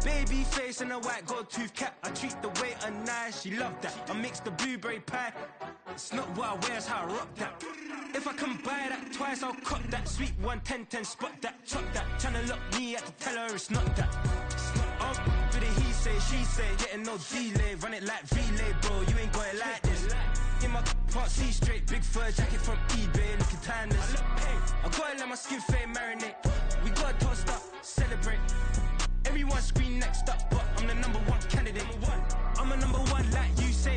Baby face and a white gold tooth cap. I treat the waiter nice, she love that. I mix the blueberry pie. It's not what I wear, it's how I rock that. If I can buy that twice, I'll cut that. Sweet 110, spot that, chop that. Tryna lock me at the tell her it's not that. Oh, but he say, she say, getting no delay. Run it like relay, bro, you ain't got it like this. In my part C straight, big fur jacket from eBay, looking timeless. I gotta let my skin fade marinate. We gotta toast up, celebrate. Everyone scream next up, but I'm the #1 candidate. I'm a #1 like you say.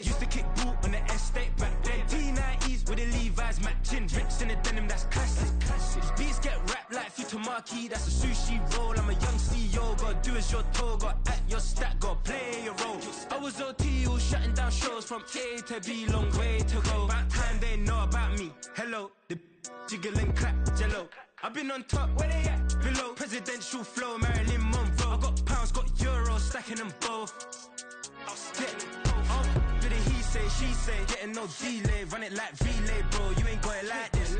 Used to kick ball on the estate back then. T90s with the Levi's matching. Rips in the denim, that's classic. These beats get wrapped like Futamaki, that's a sushi roll. I'm a young CEO, gotta do as you're told. Gotta act your stat, gotta play your role. I was OT, all shutting down shows from A to B, long way to go. About time they know about me. Hello, the jiggle and clap, jello. I've been on top, where they at? Below, presidential flow, Marilyn Monroe. I got pounds, got euros, stacking them both. But he say, she say, getting no delay. Run it like relay, bro, you ain't got it like this.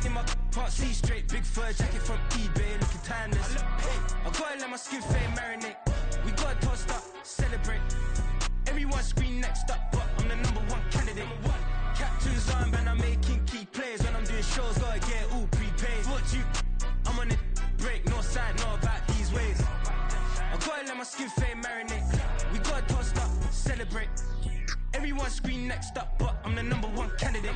In my part C straight, big fur jacket from eBay, looking timeless. I gotta let my skin fade marinate. We gotta toast up, celebrate. Everyone scream next up, but I'm the #1 candidate. Captain's armband, I'm making key plays. When I'm doing shows, gotta get all prepaid. What you, I'm on it, break, no side, know about these ways. I gotta let my skin fade marinate. We gotta toast up, celebrate. Everyone scream next up, but I'm the #1 candidate.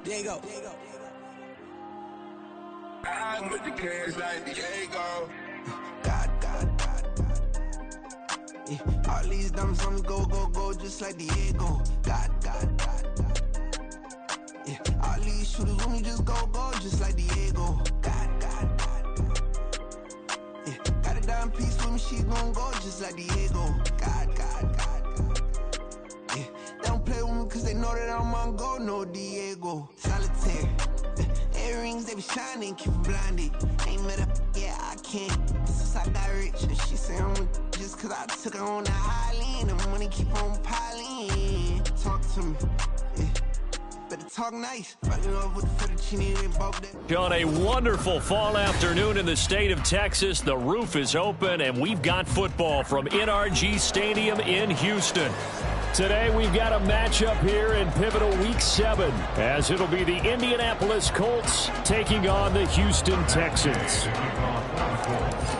Diego. I'm with the cash like Diego. God. Yeah. All these diamonds on me go, just like Diego. God. Yeah. All these shooters with me just go, just like Diego. God. Yeah. Got a dime piece with me, she gon' go just like Diego. God. Yeah. They don't play with me cause they know that I'm on go, no Diego. Solitaire. Earrings, they be shining, keep me blinded. Ain't met up, yeah, I can't. Since I got rich, and she say I'm just cause I took her on the island. The money keep on piling. Talk to me, yeah. Better talk nice. Fucking up with the fettuccine and both that. On a wonderful fall afternoon in the state of Texas, the roof is open, and we've got football from NRG Stadium in Houston. Today we've got a matchup here in pivotal week 7, as it'll be the Indianapolis Colts taking on the Houston Texans.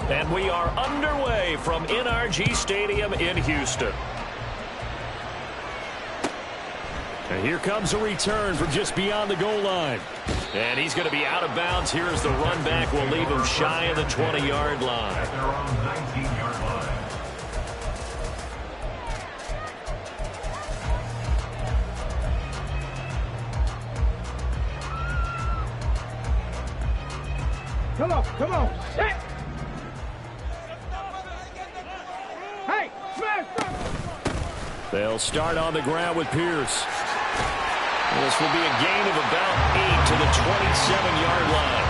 And we are underway from NRG Stadium in Houston. And here comes a return from just beyond the goal line. And he's going to be out of bounds here as the run back will leave him shy of the 20-yard line. At their own 19-yard line. Come on, set! Hey, smash! They'll start on the ground with Pierce. This will be a gain of about 8 to the 27-yard line.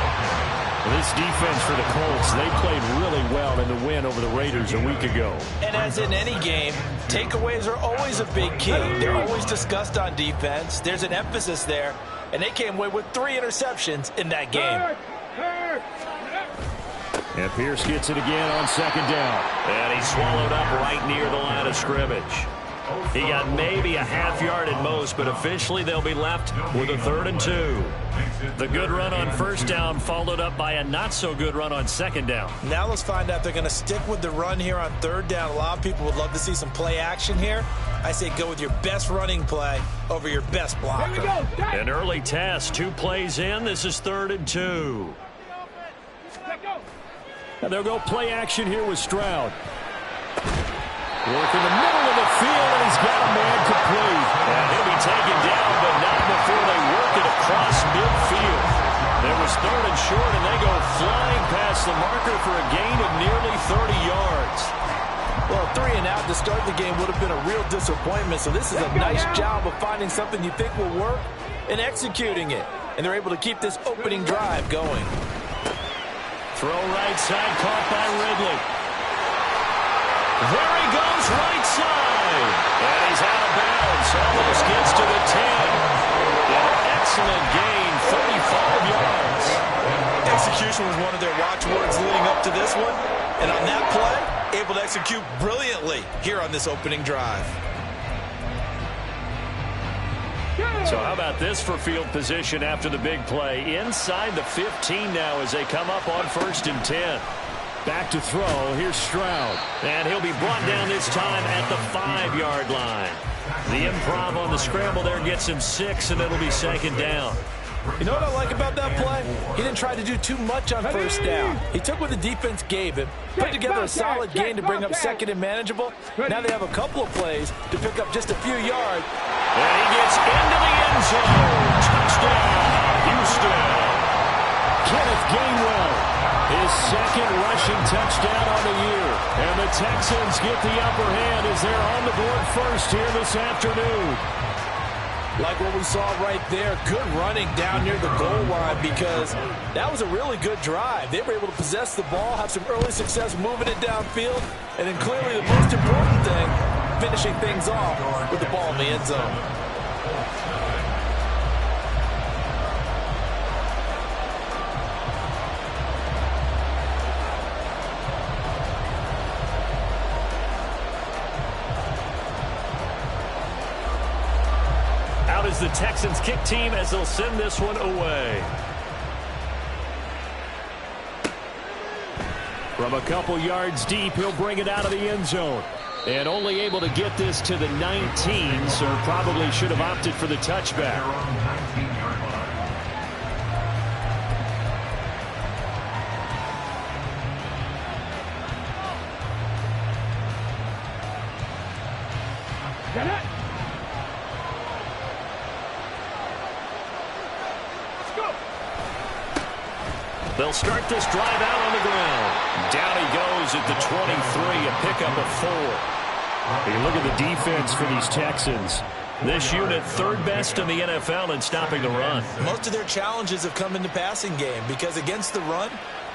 This defense for the Colts, they played really well in the win over the Raiders a week ago. And as in any game, takeaways are always a big key. They're always discussed on defense. There's an emphasis there, and they came away with 3 interceptions in that game. And Pierce gets it again on second down. And he swallowed up right near the line of scrimmage. He got maybe a half yard at most, but officially they'll be left with a 3rd and 2. The good run on first down followed up by a not-so-good run on second down. Now let's find out if they're going to stick with the run here on 3rd down. A lot of people would love to see some play action here. I say go with your best running play over your best blocker. An early test, 2 plays in. This is 3rd and 2. And they'll go play action here with Stroud. Work in the middle of the field, and he's got a man complete. And he'll be taken down, but not before they work it across midfield. There was 3rd and short, and they go flying past the marker for a gain of nearly 30 yards. Well, 3 and out to start the game would have been a real disappointment, so this is a nice job of finding something you think will work and executing it. And they're able to keep this opening drive going. Throw right side, caught by Ridley. There he goes, right side. And he's out of bounds. Almost gets to the 10. An excellent gain, 35 yards. Execution was one of their watchwords leading up to this one. And on that play, able to execute brilliantly here on this opening drive. So how about this for field position after the big play? Inside the 15 now as they come up on 1st and 10. Back to throw. Here's Stroud. And he'll be brought down this time at the 5-yard line. The improv on the scramble there gets him 6, and it'll be 2nd down. You know what I like about that play? He didn't try to do too much on 1st down. He took what the defense gave him, put together a solid gain to bring up 2nd and manageable. Now they have a couple of plays to pick up just a few yards. And he gets into the end zone. Touchdown, Houston. Kenneth Gainwell, his 2nd rushing touchdown on the year. And the Texans get the upper hand as they're on the board first here this afternoon. Like what we saw right there, good running down near the goal line because that was a really good drive. They were able to possess the ball, have some early success moving it downfield, and then clearly the most important thing, finishing things off with the ball in the end zone. Out is the Texans kick team as they'll send this one away. From a couple yards deep, he'll bring it out of the end zone. And only able to get this to the 19, so probably should have opted for the touchback. They'll start this drive out on the ground. Down he goes at the 23, a pickup of 4. Hey, look at the defense for these Texans. This unit 3rd best in the NFL in stopping the run. Most of their challenges have come in the passing game because against the run,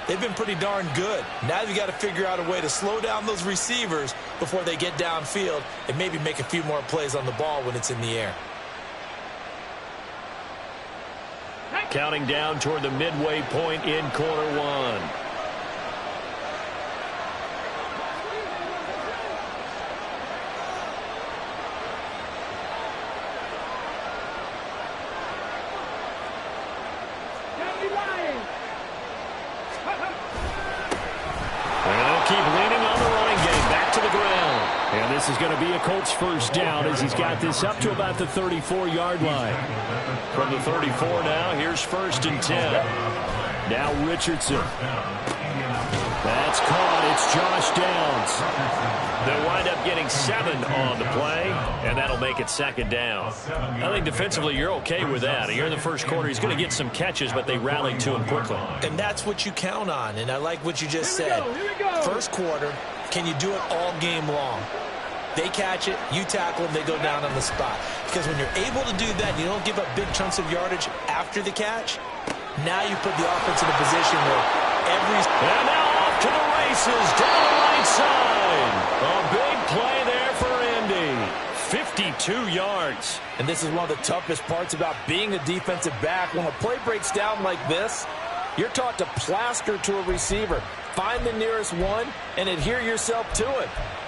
they've been pretty darn good. Now you've got to figure out a way to slow down those receivers before they get downfield and maybe make a few more plays on the ball when it's in the air. Counting down toward the midway point in quarter 1. Keep leaning on the running game. Back to the ground. And this is going to be a Colts 1st down as he's got this up to about the 34-yard line. From the 34 now, here's 1st and 10. Now Richardson. That's caught. It's Josh Downs. They'll wind up getting 7 on the play, and that'll make it 2nd down. I think defensively you're okay with that. Here in the 1st quarter, he's going to get some catches, but they rallied to him quickly. And that's what you count on, and I like what you just said. 1st quarter, can you do it all game long? They catch it, you tackle them, they go down on the spot. Because when you're able to do that, you don't give up big chunks of yardage after the catch, now you put the offense in a position where every... And now off to the races, down the right side. A big play there for Indy. 52 yards. And this is one of the toughest parts about being a defensive back. When a play breaks down like this, you're taught to plaster to a receiver. Find the nearest one and adhere yourself to it.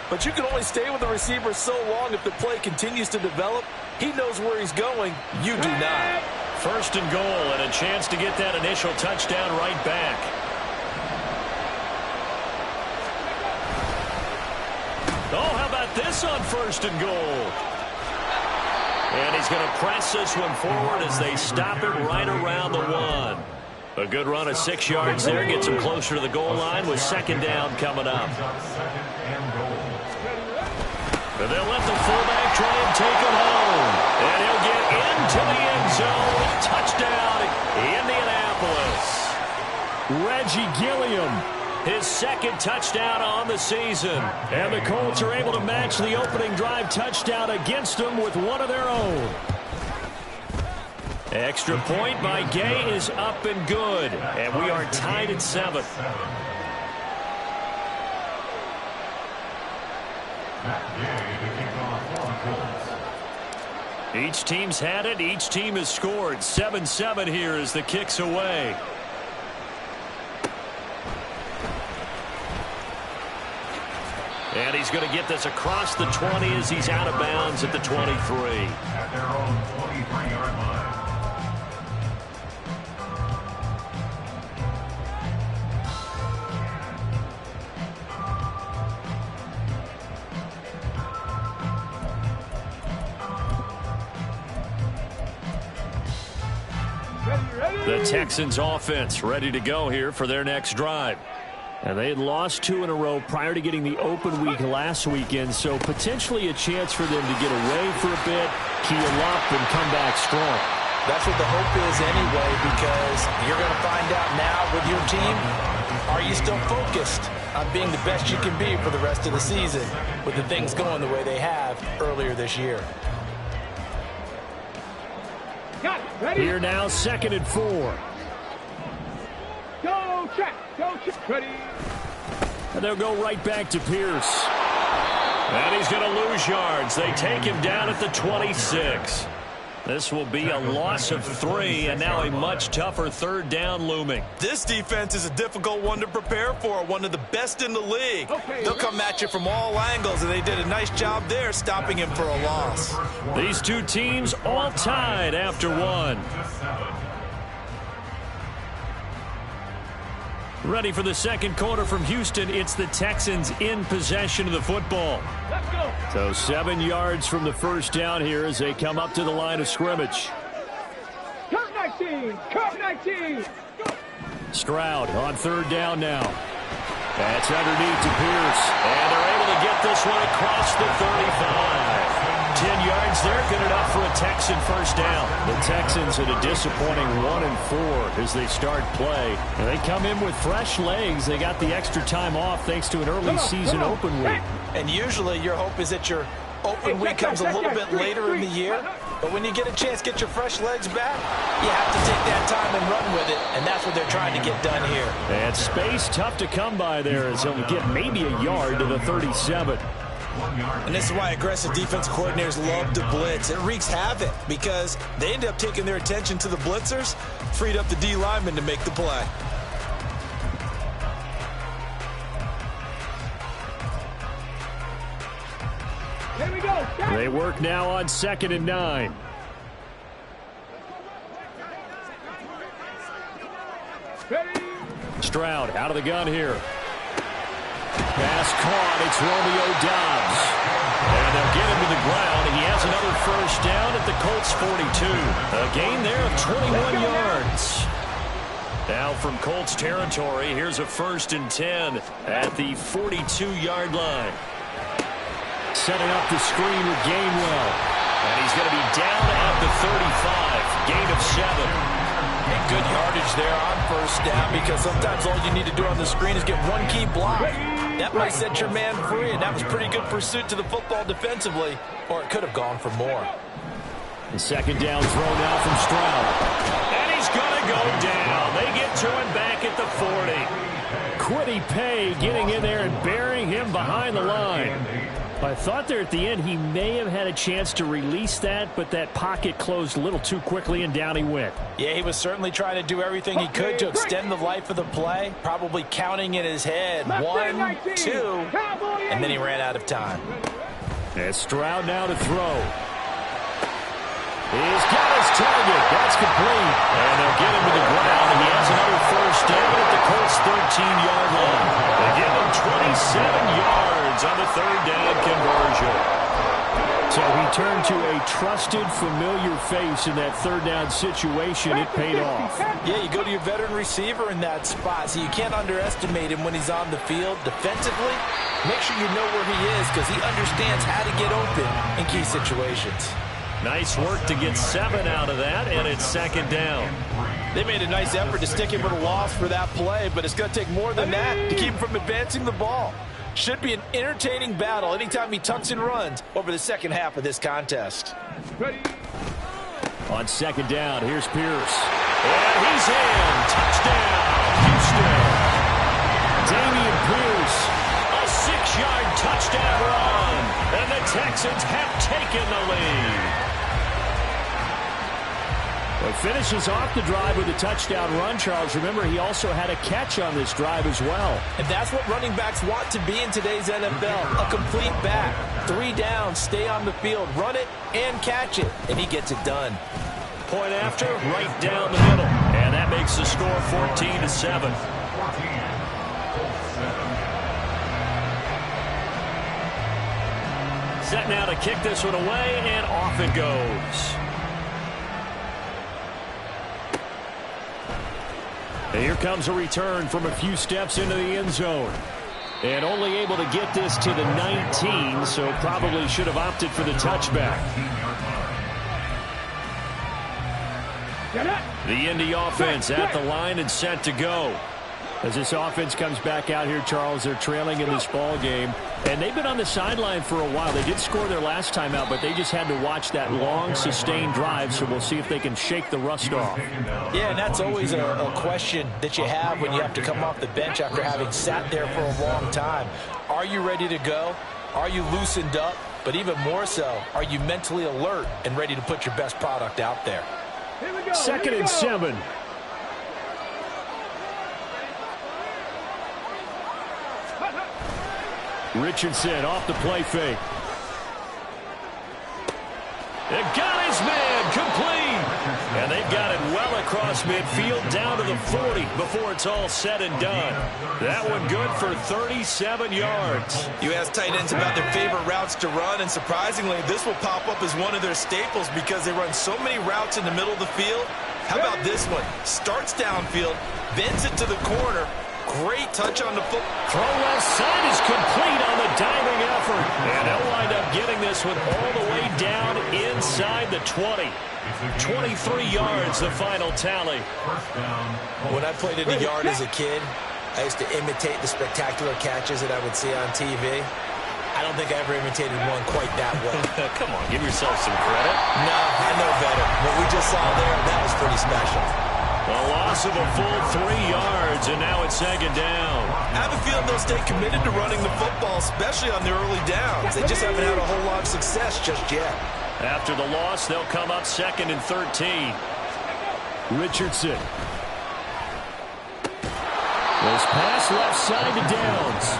But you can only stay with the receiver so long if the play continues to develop. He knows where he's going. You do not. 1st and goal and a chance to get that initial touchdown right back. Oh, how about this on 1st and goal? And he's going to press this one forward as they stop it right around the 1. A good run of 6 yards there gets him closer to the goal line with 2nd down coming up. And they'll let the fullback try and take him home. And he'll get into the end zone. Touchdown, Indianapolis. Reggie Gilliam his second touchdown on the season. And the Colts are able to match the opening drive touchdown against them with one of their own. Extra point by Gay is up and good. And we are tied at 7. Each team's had it. Each team has scored. 7-7 here as the kick's away. And he's going to get this across the 20 as he's out of bounds at the 23. At their own 23-yard line. The Texans offense ready to go here for their next drive. And they had lost 2 in a row prior to getting the open week last weekend, so potentially a chance for them to get away for a bit, keel up, and come back strong. That's what the hope is anyway, because you're going to find out now with your team, are you still focused on being the best you can be for the rest of the season with the things going the way they have earlier this year. Here now, 2nd and 4. Go check. Go check. Ready. And they'll go right back to Pierce. And he's going to lose yards. They take him down at the 26. This will be a loss of 3, and now a much tougher 3rd down looming. This defense is a difficult one to prepare for, one of the best in the league. They'll come at you from all angles, and they did a nice job there stopping him for a loss. These two teams all tied after 1. Ready for the second quarter from Houston. It's the Texans in possession of the football. Let's go. So 7 yards from the first down here as they come up to the line of scrimmage. Cut 19. Cut 19. Go. Stroud on 3rd down now. That's underneath to Pierce. And they're able to get this one across the 35. 10 yards there, good enough for a Texan first down. The Texans at a disappointing 1-4 as they start play. And they come in with fresh legs. They got the extra time off thanks to an early season open week. And usually your hope is that your open week comes a little bit later in the year. But when you get a chance to get your fresh legs back, you have to take that time and run with it. And that's what they're trying to get done here. And space tough to come by there as he'll get maybe a yard to the 37. And this is why aggressive defense coordinators love to blitz. It wreaks havoc because they end up taking their attention to the blitzers, freed up the D lineman to make the play. Here we go. They work now on 2nd and 9. Ready. Stroud out of the gun here. Pass caught. It's Romeo Doubs. And they'll get him to the ground. He has another first down at the Colts 42. A gain there of 21 yards. Now from Colts territory, here's a 1st and 10 at the 42-yard line. Setting up the screen with Gainwell. And he's going to be down at the 35. Gain of 7. And good yardage there on first down because sometimes all you need to do on the screen is get one key block. That might set your man free, and that was pretty good pursuit to the football defensively, or it could have gone for more. The 2nd down throw now from Stroud. And he's going to go down. They get to him back at the 40. Quiddy Pay getting in there and burying him behind the line. I thought there at the end he may have had a chance to release that, but that pocket closed a little too quickly, and down he went. Yeah, he was certainly trying to do everything he could to extend the life of the play, probably counting in his head 1, 2, and then he ran out of time. And Stroud now to throw. He's got his target. That's complete. And they'll get him to the ground. He has another first down at the Colts 13-yard line. They give him 27 yards on the 3rd down conversion. So he turned to a trusted, familiar face in that 3rd down situation. It paid off. Yeah, you go to your veteran receiver in that spot, so you can't underestimate him when he's on the field. Defensively, make sure you know where he is because he understands how to get open in key situations. Nice work to get 7 out of that, and it's second down. They made a nice effort to stick him with a loss for that play, but it's going to take more than that to keep him from advancing the ball. Should be an entertaining battle anytime he tucks and runs over the second half of this contest. Ready. On second down, here's Pierce. And he's in. Touchdown, Houston. Dameon Pierce, a 6-yard touchdown run, and the Texans have taken the lead. Well, finishes off the drive with a touchdown run, Charles. Remember, he also had a catch on this drive as well. And that's what running backs want to be in today's NFL, a complete back. 3 down, stay on the field, run it, and catch it, and he gets it done. Point after, right down the middle. And that makes the score 14-7. Set now to kick this one away, and off it goes. And here comes a return from a few steps into the end zone. And only able to get this to the 19, so probably should have opted for the touchback. The Indy offense at the line and set to go. As this offense comes back out here, Charles, they're trailing in this ball game. And they've been on the sideline for a while. They did score their last time out, but they just had to watch that long, sustained drive, so we'll see if they can shake the rust off. Yeah, and that's always a question that you have when you have to come off the bench after having sat there for a long time. Are you ready to go? Are you loosened up? But even more so, are you mentally alert and ready to put your best product out there? Second and 7. Richardson off the play fake. It got his man complete. And they've got it well across midfield down to the 40 before it's all said and done. That one good for 37 yards. You ask tight ends about their favorite routes to run, and surprisingly, this will pop up as one of their staples because they run so many routes in the middle of the field. How about this one? Starts downfield, bends it to the corner. Great touch on the foot. Throw left side is complete on the diving effort. And they'll wind up getting this one all the way down inside the 20. 23 yards, the final tally. When I played in the yard as a kid, I used to imitate the spectacular catches that I would see on TV. I don't think I ever imitated one quite that well. Come on, give yourself some credit. No, I know better. What we just saw there, that was pretty special. A loss of a full 3 yards, and now it's second down. I have a feeling they'll stay committed to running the football, especially on their early downs. They just haven't had a whole lot of success just yet. After the loss, they'll come up second and 13. Richardson. This pass left side to Downs.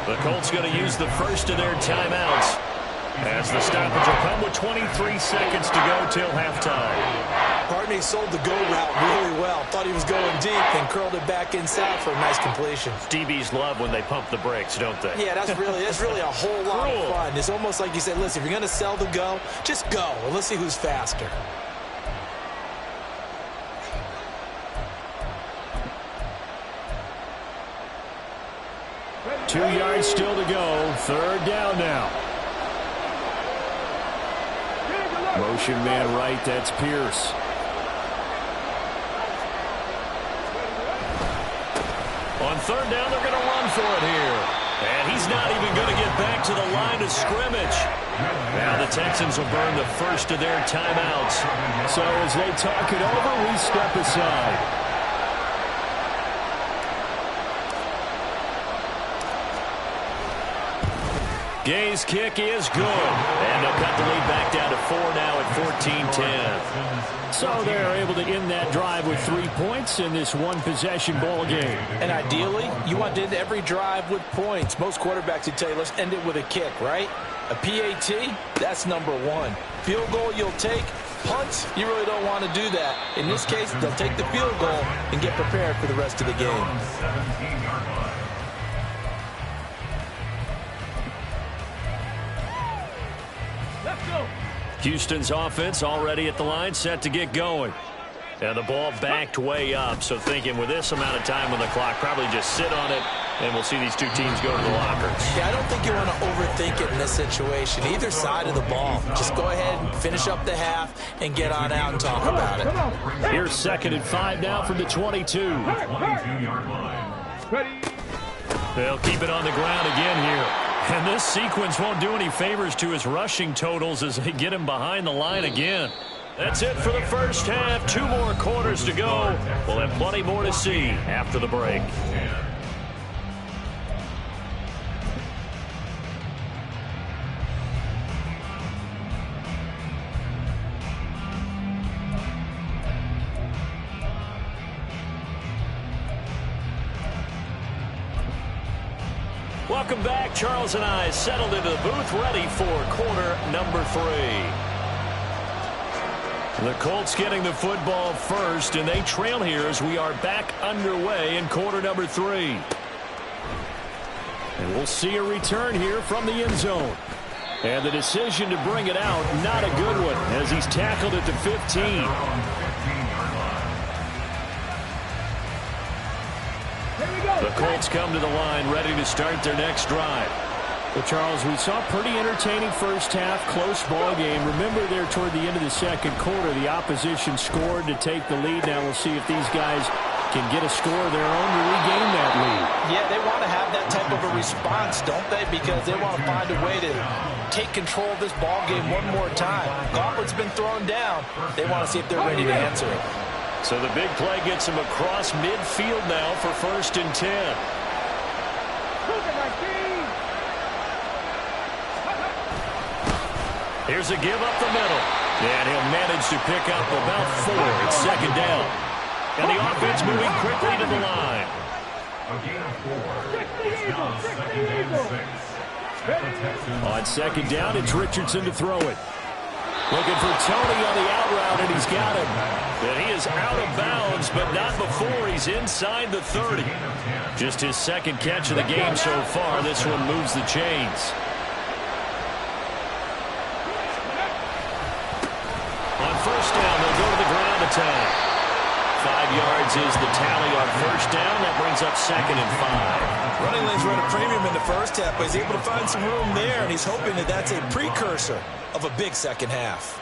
The Colts going to use the first of their timeouts as the stoppage will come with 23 seconds to go till halftime. Partney sold the go route really well. Thought he was going deep and curled it back inside for a nice completion. DBs love when they pump the brakes, don't they? Yeah, that's really a whole lot of fun. It's almost like you said, listen, if you're going to sell the go, just go, and let's see who's faster. Two yards still to go. Third down now. Motion man right, that's Pierce. On third down, they're going to run for it here. And he's not even going to get back to the line of scrimmage. Now the Texans will burn the first of their timeouts. So as they talk it over, we step aside. Gay's kick is good. And they'll cut the lead back down to 4 now at 14-10. So they're able to end that drive with 3 points in this one-possession ball game. And ideally, you want to end every drive with points. Most quarterbacks would tell you, let's end it with a kick, right? A PAT, that's number one. Field goal you'll take. Punts, you really don't want to do that. In this case, they'll take the field goal and get prepared for the rest of the game. 17-yard line. Houston's offense already at the line, set to get going. And the ball backed way up, so thinking with this amount of time on the clock, probably just sit on it And we'll see these two teams go to the lockers. Yeah, I don't think you want to overthink it in this situation. Either side of the ball. Just go ahead and finish up the half and get on out and talk about it. Here's 2nd and 5 now from the 22. 22-yard line. They'll keep it on the ground again here. And this sequence won't do any favors to his rushing totals as they get him behind the line again. That's it for the first half. 2 more quarters to go. We'll have plenty more to see after the break. Welcome back. Charles and I settled into the booth, ready for quarter number 3. The Colts getting the football first, and they trail here as we are back underway in quarter number 3. And we'll see a return here from the end zone. And the decision to bring it out, not a good one, as he's tackled at the 15. The Colts come to the line, ready to start their next drive. Well, Charles, we saw a pretty entertaining first half, close ball game. Remember there toward the end of the second quarter, the opposition scored to take the lead. Now we'll see if these guys can get a score of their own to regain that lead. Yeah, they want to have that type of a response, don't they? Because they want to find a way to take control of this ball game one more time. Gauntlet's been thrown down. They want to see if they're ready to answer it. So the big play gets him across midfield now for 1st and 10. Here's a give up the middle. And he'll manage to pick up about 4. It's 2nd down. And the offense moving quickly to the line. A gain of 4. It's now 2nd and 6. On 2nd down, it's Richardson to throw it. Looking for Tony on the out route, and he's got him. And he is out of bounds, but not before he's inside the 30. Just his 2nd catch of the game so far. This one moves the chains. On 1st down, they'll go to the ground attack. 5 yards is the tally on 1st down. That brings up 2nd and 5. Running lanes run a premium in the first half, but he's able to find some room there, and he's hoping that that's a precursor of a big second half.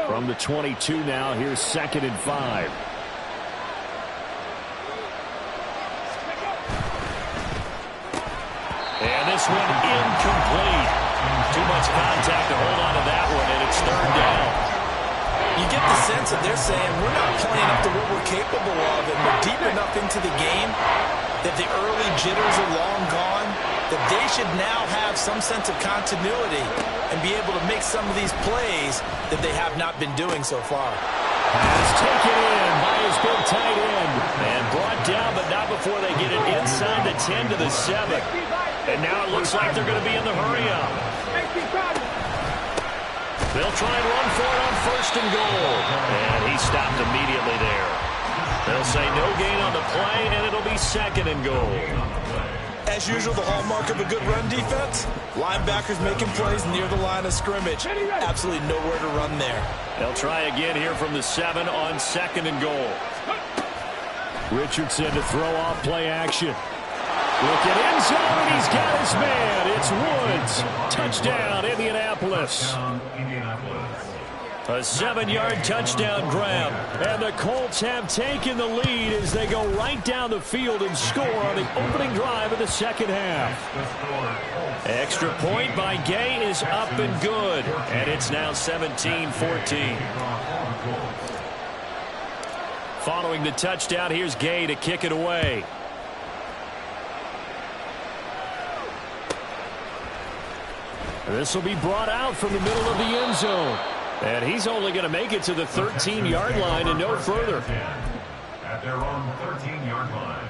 From the 22 now, here's 2nd and 5. And this one incomplete. Too much contact to hold on to that one, and it's 3rd down. You get the sense that they're saying we're not playing up to what we're capable of, and we're deep enough into the game that the early jitters are long gone, that they should now have some sense of continuity and be able to make some of these plays that they have not been doing so far. Pass taken in by his big tight end. And brought down, but not before they get it inside the 10 to the 7. And now it looks like they're going to be in the hurry-up. They'll try and run for it on 1st and goal. And he stopped immediately there. They'll say no gain on the play, and it'll be 2nd and goal. As usual, the hallmark of a good run defense, linebackers making plays near the line of scrimmage. Absolutely nowhere to run there. They'll try again here from the 7 on 2nd and goal. Richardson to throw off play action. Look at end zone. He's got his man. It's Woods. Touchdown, Indianapolis. A 7-yard touchdown grab. And the Colts have taken the lead as they go right down the field and score on the opening drive of the second half. Extra point by Gay is up and good. And it's now 17-14. Following the touchdown, here's Gay to kick it away. This will be brought out from the middle of the end zone. And he's only going to make it to the 13-yard line and no further. At their own 13-yard line.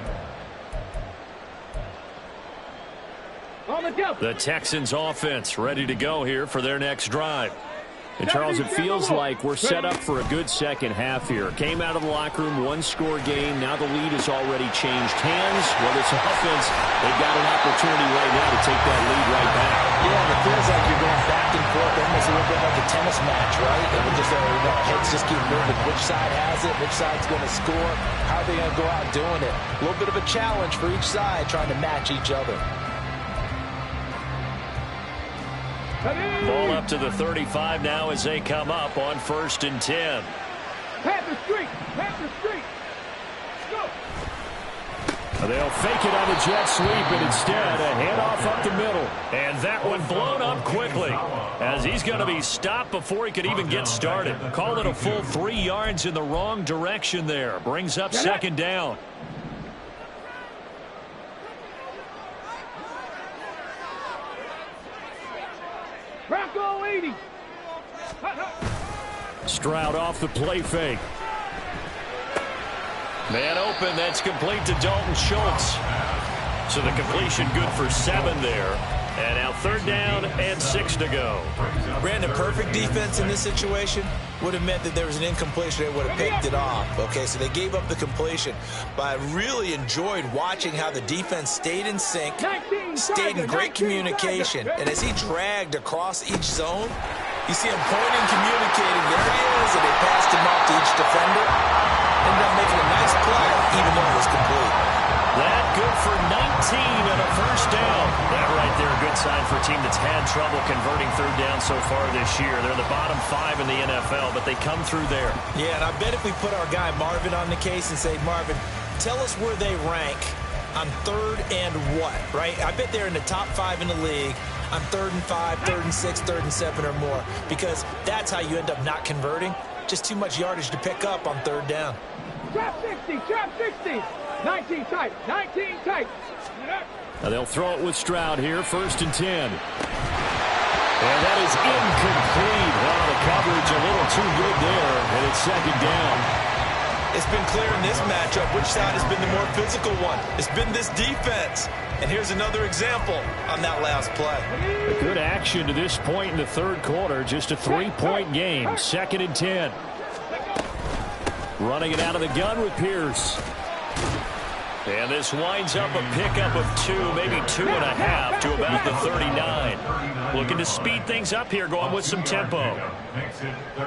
The Texans offense ready to go here for their next drive. And, Charles, it feels like we're set up for a good second half here. Came out of the locker room, one-score game. Now the lead has already changed hands. Well, this offense, they've got an opportunity right now to take that lead right back. Yeah, it feels like you're going back and forth, almost a little bit like a tennis match, right? And we're just, heads just keep moving. Which side has it? Which side's going to score? How are they going to go out doing it? A little bit of a challenge for each side, trying to match each other. Ball up to the 35 now as they come up on 1st and 10. Panther streak. Panther streak. Go. They'll fake it on the jet sweep, and instead a handoff up the middle. And that one blown up quickly as he's going to be stopped before he could even get started. Call it a full 3 yards in the wrong direction there. Brings up 2nd down. Bronco 80. Stroud off the play fake. Man open, that's complete to Dalton Schultz. So the completion good for 7 there. And now 3rd down and 6 to go. Brandon, perfect defense in this situation would have meant that there was an incompletion. They would have picked it off. Okay, so they gave up the completion. But I really enjoyed watching how the defense stayed in sync, stayed in great communication. And as he dragged across each zone, you see him pointing, communicating. There he is, and they passed him off to each defender. Ended up making a nice play, even though it was complete. That good for 19 and a 1st down. That right there, a good sign for a team that's had trouble converting 3rd down so far this year. They're the bottom 5 in the NFL, but they come through there. Yeah, and I bet if we put our guy Marvin on the case and say, Marvin, tell us where they rank on 3rd and what, right? I bet they're in the top 5 in the league on 3rd and 5, 3rd and 6, 3rd and 7 or more, because that's how you end up not converting. Just too much yardage to pick up on 3rd down. Trap 60, trap 60. 19 tight, 19 tight. Now they'll throw it with Stroud here, 1st and 10. And that is incomplete. Well, the coverage a little too good there, and it's 2nd down. It's been clear in this matchup which side has been the more physical one. It's been this defense. And here's another example on that last play. A good action to this point in the 3rd quarter. Just a 3-point game. 2nd and 10. Running it out of the gun with Pierce. And this winds up a pickup of 2, maybe 2.5 to about the 39. Looking to speed things up here, going with some tempo. 18,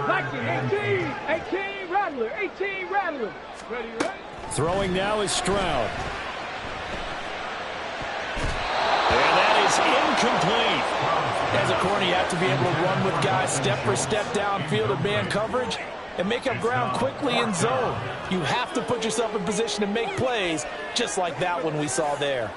Rattler, 18, Rattler. Ready, ready? Throwing now is Stroud. And that is incomplete. As a corner, you have to be able to run with guys step for step downfield and man coverage and make up ground quickly in zone. You have to put yourself in position to make plays, just like that one we saw there.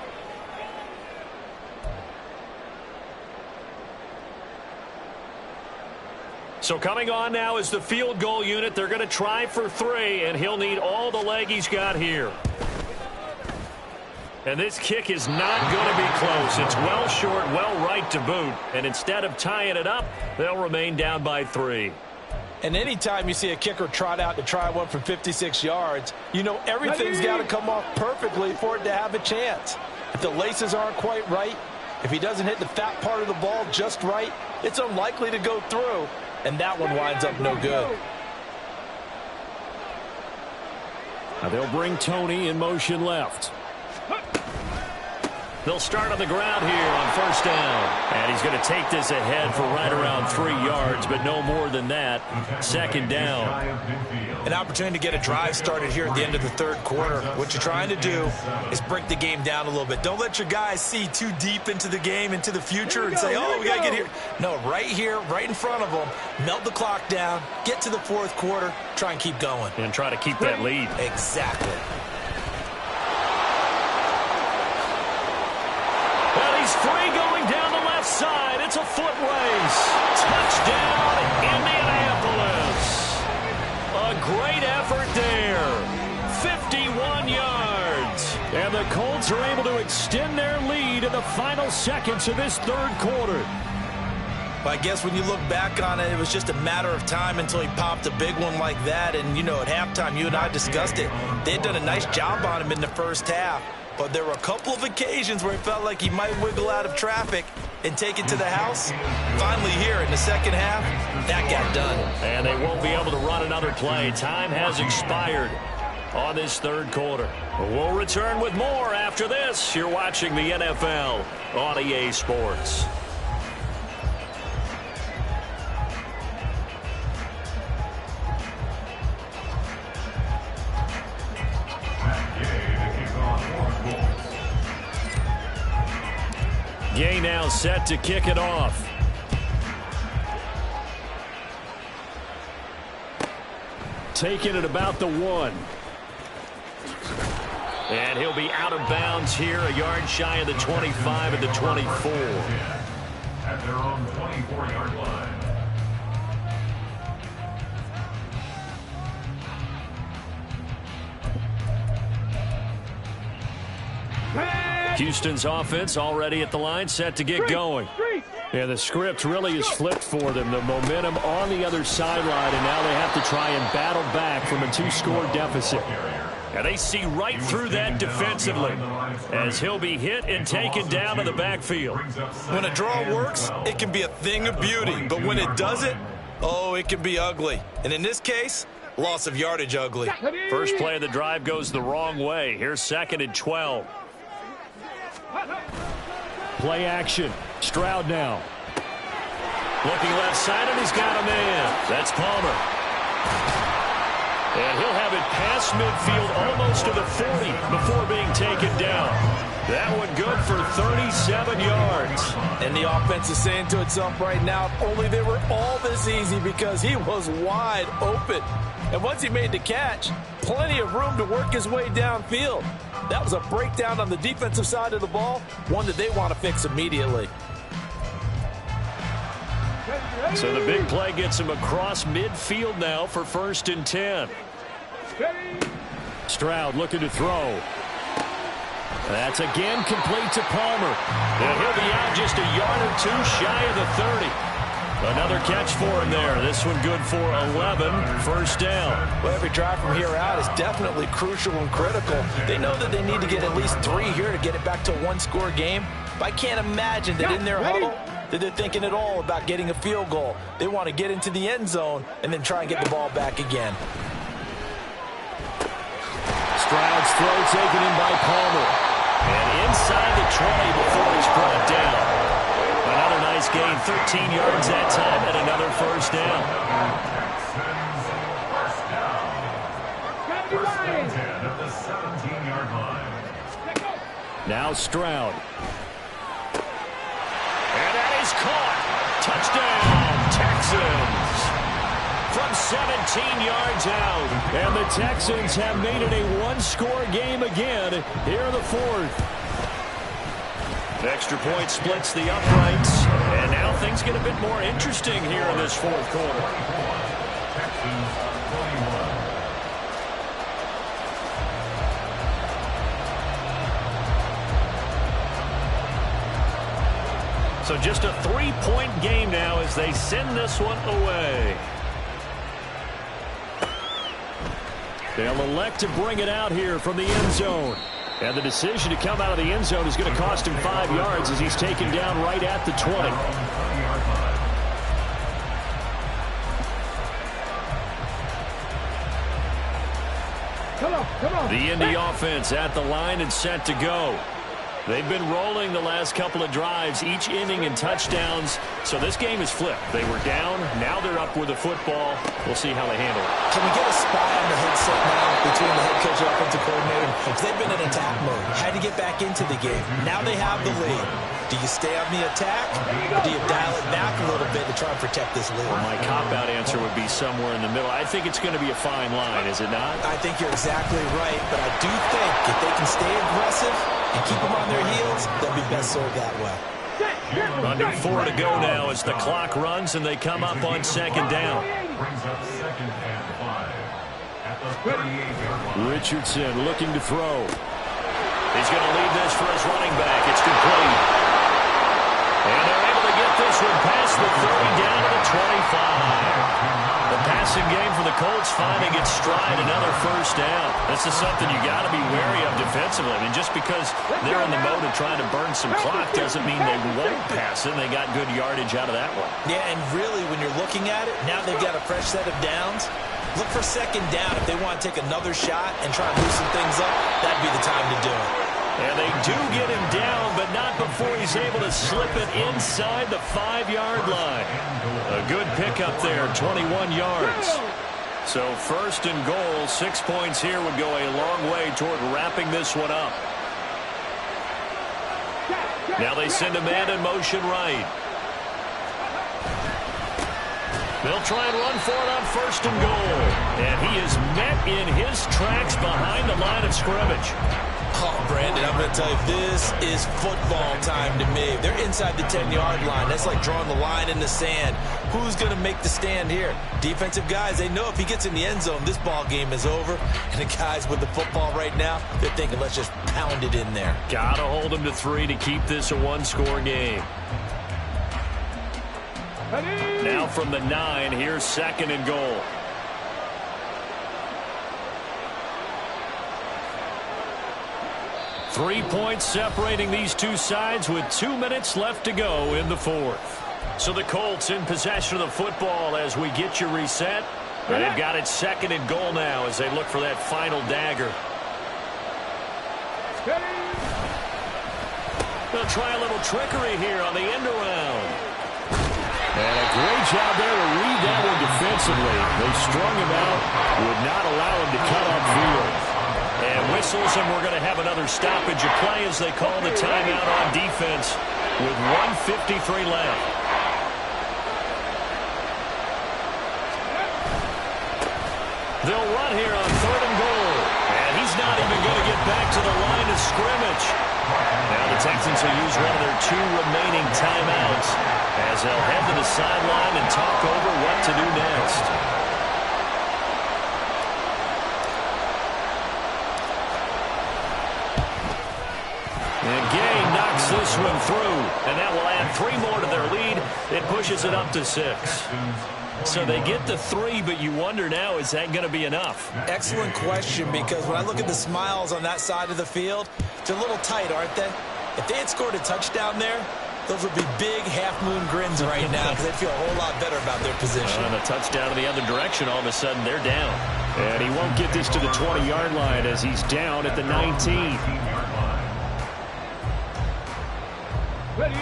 So coming on now is the field goal unit. They're going to try for 3, and he'll need all the leg he's got here. And this kick is not going to be close. It's well short, well right to boot. And instead of tying it up, they'll remain down by 3. And anytime you see a kicker trot out to try one from 56 yards, you know everything's got to come off perfectly for it to have a chance. If the laces aren't quite right, if he doesn't hit the fat part of the ball just right, it's unlikely to go through, and that one winds up no good. Now they'll bring Tony in motion left. They'll start on the ground here on 1st down. And he's going to take this ahead for right around 3 yards, but no more than that. 2nd down. An opportunity to get a drive started here at the end of the 3rd quarter. What you're trying to do is break the game down a little bit. Don't let your guys see too deep into the game, into the future, and say, oh, we got to get here. No, right here, right in front of them, melt the clock down, get to the 4th quarter, try and keep going. And try to keep that lead. Exactly. He's free going down the left side. It's a foot race. Touchdown, Indianapolis. A great effort there. 51 yards. And the Colts are able to extend their lead in the final seconds of this 3rd quarter. Well, I guess when you look back on it, it was just a matter of time until he popped a big one like that. And, you know, at halftime, you and I discussed it. They had done a nice job on him in the 1st half. but there were a couple of occasions where it felt like he might wiggle out of traffic and take it to the house. Finally here in the second half, that got done. And they won't be able to run another play. Time has expired on this third quarter. We'll return with more after this. You're watching the NFL on EA Sports. Gay now set to kick it off. Taking it about the 1. And he'll be out of bounds here, a yard shy of the 25 at the 24. At their own 24-yard line. Houston's offense already at the line, set to get going. And the script really is flipped for them. The momentum on the other sideline, and now they have to try and battle back from a 2-score deficit. And they see right through that defensively as he'll be hit and taken down to the backfield. When a draw works, it can be a thing of beauty. But when it doesn't, oh, it can be ugly. And in this case, loss of yardage ugly. First play of the drive goes the wrong way. Here's 2nd and 12. Play action. Stroud now. Looking left side, and he's got a man. That's Palmer. And he'll have it past midfield almost to the 40 before being taken down. That one good for 37 yards. And the offense is saying to itself right now, if only they were all this easy, because he was wide open. And once he made the catch, plenty of room to work his way downfield. That was a breakdown on the defensive side of the ball, one that they want to fix immediately. So the big play gets him across midfield now for 1st and 10. Stroud looking to throw. That's again complete to Palmer. And he'll be out just a yard or 2 shy of the 30. Another catch for him there. This one good for 11. 1st down. Well, every drive from here out is definitely crucial and critical. They know that they need to get at least 3 here to get it back to a 1-score game. But I can't imagine that in their huddle that they're thinking at all about getting a field goal. They want to get into the end zone and then try and get the ball back again. Stroud's throw taken in by Palmer. And inside the 20 before he's brought down. Another nice gain, 13 yards that time, and another 1st down. First and 10 at the 17-yard line. Now Stroud. And that is caught. Touchdown, Texans. From 17 yards out. And the Texans have made it a 1-score game again here in the 4th. Extra point splits the uprights, and now things get a bit more interesting here in this 4th quarter. So just a 3-point game now as they send this one away. They'll elect to bring it out here from the end zone. And the decision to come out of the end zone is going to cost him 5 yards as he's taken down right at the 20. Come on. The Indy offense at the line and set to go. They've been rolling the last couple of drives, each inning in touchdowns. So this game is flipped. They were down. Now they're up with the football. We'll see how they handle it. Can we get a spot on the headset now between the head coach and offensive coordinator? Because they've been in attack mode. Had to get back into the game. Now they have the lead. Do you stay on the attack, or do you dial it back a little bit to try and protect this lead? Well, my cop-out answer would be somewhere in the middle. I think it's going to be a fine line, is it not? I think you're exactly right, but I do think if they can stay aggressive and keep them on their heels, they'll be best served that way. Under 4 to go now as the clock runs and they come up on 2nd down. Brings up 2nd and 5 at the 38-yard line. Richardson looking to throw. He's going to leave this for his running back. It's complete. And they're able to get this one past the 30 down to the 25. The pass passing game for the Colts finding its stride, another first down. This is something you got to be wary of defensively. I mean, just because they're in the mode of trying to burn some clock doesn't mean they won't pass it. They got good yardage out of that one. Yeah, and really, when you're looking at it, now they've got a fresh set of downs. Look for second down if they want to take another shot and try and loosen things up. That'd be the time to do it. And they do get him down, but not before he's able to slip it inside the 5-yard line. A good pickup there, 21 yards. So first and goal, 6 points here would go a long way toward wrapping this one up. Now they send a man in motion right. They'll try and run for it on first and goal. And he is met in his tracks behind the line of scrimmage. Oh, Brandon, I'm going to tell you, this is football time to me. They're inside the 10-yard line. That's like drawing the line in the sand. Who's going to make the stand here? Defensive guys, they know if he gets in the end zone, this ball game is over. And the guys with the football right now, they're thinking, let's just pound it in there. Got to hold him to 3 to keep this a one-score game. Now from the 9, here's second and goal. Three points separating these two sides with 2 minutes left to go in the fourth. So the Colts in possession of the football as we get you reset. And they've got it second and goal now as they look for that final dagger. They'll try a little trickery here on the end around. And a great job there to read that one defensively. They strung him out, would not allow him to cut upfield. And whistles, and we're going to have another stoppage of play as they call the timeout on defense with 1:53 left. They'll run here on third and goal. And he's not even going to get back to the line of scrimmage. Now the Texans will use one of their 2 remaining timeouts as they'll head to the sideline and talk over what to do next. And Gay knocks this one through, and that will add 3 more to their lead. It pushes it up to 6. So they get the 3, but you wonder now, is that going to be enough? Excellent question, because when I look at the smiles on that side of the field, they're a little tight, aren't they? If they had scored a touchdown there, those would be big half-moon grins right now because they'd feel a whole lot better about their position. And a touchdown in the other direction, all of a sudden they're down. And he won't get this to the 20-yard line as he's down at the 19.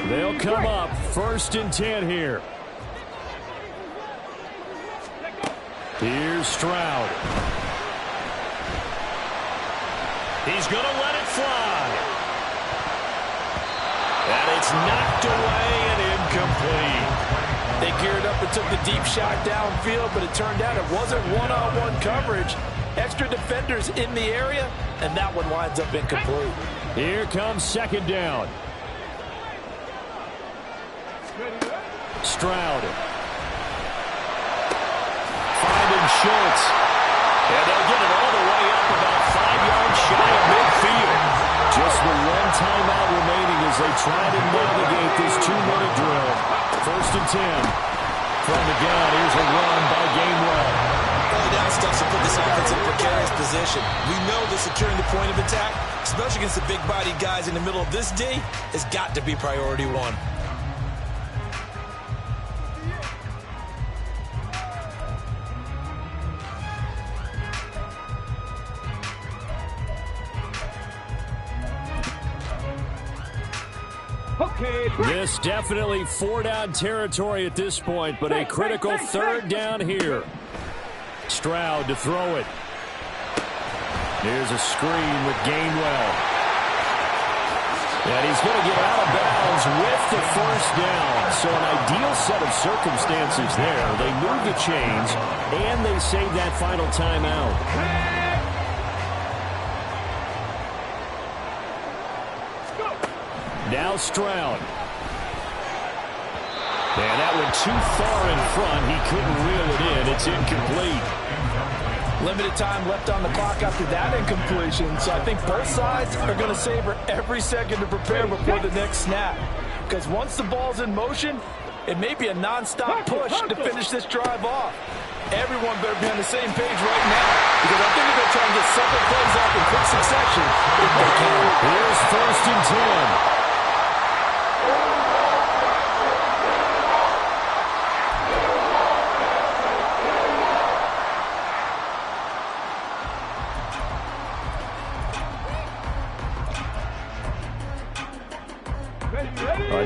They'll come up first and 10 here. Here's Stroud. He's going to let it fly. And it's knocked away and incomplete. They geared up and took the deep shot downfield, but it turned out it wasn't one-on-one coverage. Extra defenders in the area, and that one winds up incomplete. Here comes second down. Stroud. Finding Schultz. And they'll get it all the way up about 5 yards shy of midfield. Just the one timeout remaining as they try to navigate this 2-minute drill. First and 10. From the gun, here's a run by Gainwell. Early down stuff to put this offense in a precarious position. We know that securing the point of attack, especially against the big-bodied guys in the middle of this D, has got to be priority 1. This definitely 4-down territory at this point, but a critical third down here. Stroud to throw it. Here's a screen with Gainwell. And he's going to get out of bounds with the first down. So an ideal set of circumstances there. They move the chains, and they save that final timeout. Now Stroud. And that went too far in front. He couldn't reel it in. It's incomplete. Limited time left on the clock after that incompletion. So I think both sides are going to savor every second to prepare before the next snap. Because once the ball's in motion, It may be a nonstop push to finish this drive off. Everyone better be on the same page right now, because I think they're going to try and get several plays off in quick succession if they can. Here's 1st and 10.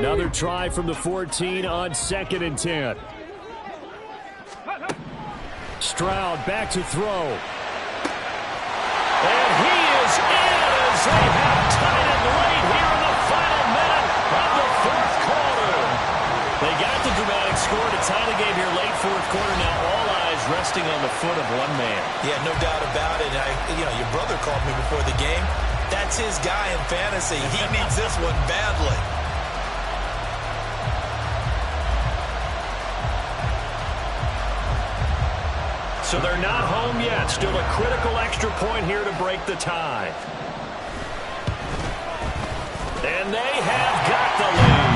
Another try from the 14 on 2nd and 10. Stroud back to throw. And he is in as they have tied it late here in the final minute of the 4th quarter. They got the dramatic score to tie the game here late 4th quarter. Now all eyes resting on the foot of one man. Yeah, no doubt about it. Your brother called me before the game. That's his guy in fantasy. He needs this one badly. So they're not home yet. Still a critical extra point here to break the tie. And they have got the lead.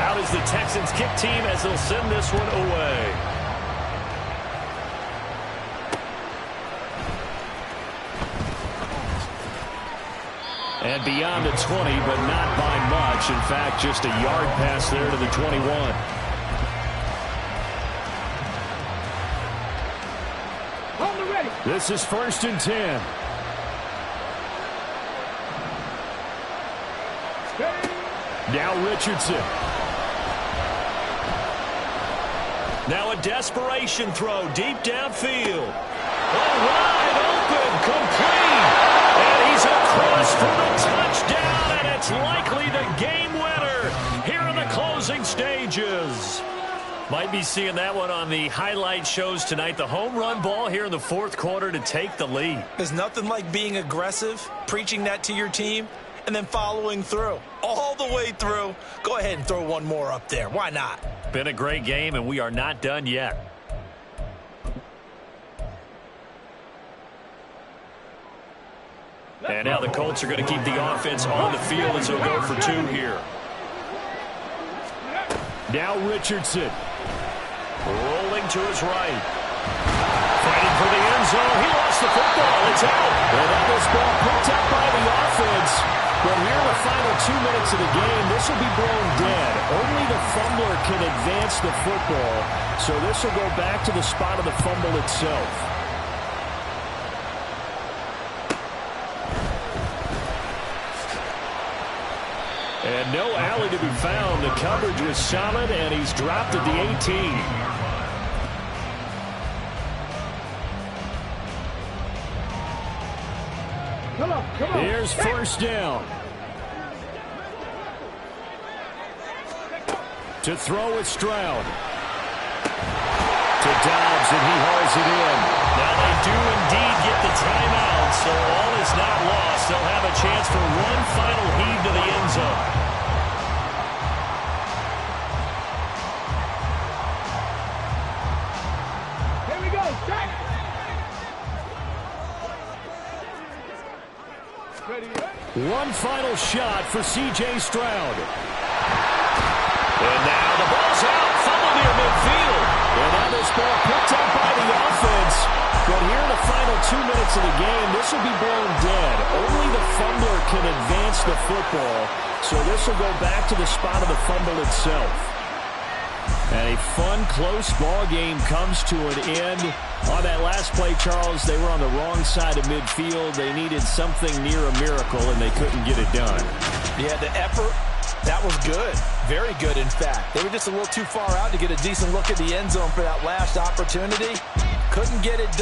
Out is the Texans kick team as they'll send this one away. And beyond the 20, but not by much. In fact, just a yard pass there to the 21. This is 1st and 10. Now Richardson. Now a desperation throw deep downfield. Oh, wide open, complete. And he's across for the touchdown, and it's likely the game winner here in the closing stages. Might be seeing that one on the highlight shows tonight. The home run ball here in the 4th quarter to take the lead. There's nothing like being aggressive, preaching that to your team, and then following through. All the way through. Go ahead and throw one more up there. Why not? Been a great game, and we are not done yet. And now the Colts are going to keep the offense on the field as they'll go for 2 here. Now Richardson. Rolling to his right. Fighting for the end zone. He lost the football. It's out. And that was ball picked up by the offense. But here in the final 2 minutes of the game, this will be blown dead. Only the fumbler can advance the football. So this will go back to the spot of the fumble itself. And no alley to be found. The coverage was solid, and he's dropped at the 18. Come on. Here's 1st down. To throw with Stroud. To Dobbs, and he hauls it in. Now they do indeed get the timeout, so all is not lost. They'll have a chance for one final heave to the end zone. Here we go. Check. One final shot for C.J. Stroud. And now the ball's out. Fumble near midfield. And now this ball picked up by the offense. But here in the final 2 minutes of the game, this will be blown dead. Only the fumbler can advance the football. So this will go back to the spot of the fumble itself. And a fun, close ball game comes to an end. On that last play, Charles, they were on the wrong side of midfield. They needed something near a miracle, and they couldn't get it done. Yeah, the effort, that was good. Very good, in fact. They were just a little too far out to get a decent look at the end zone for that last opportunity. Couldn't get it done.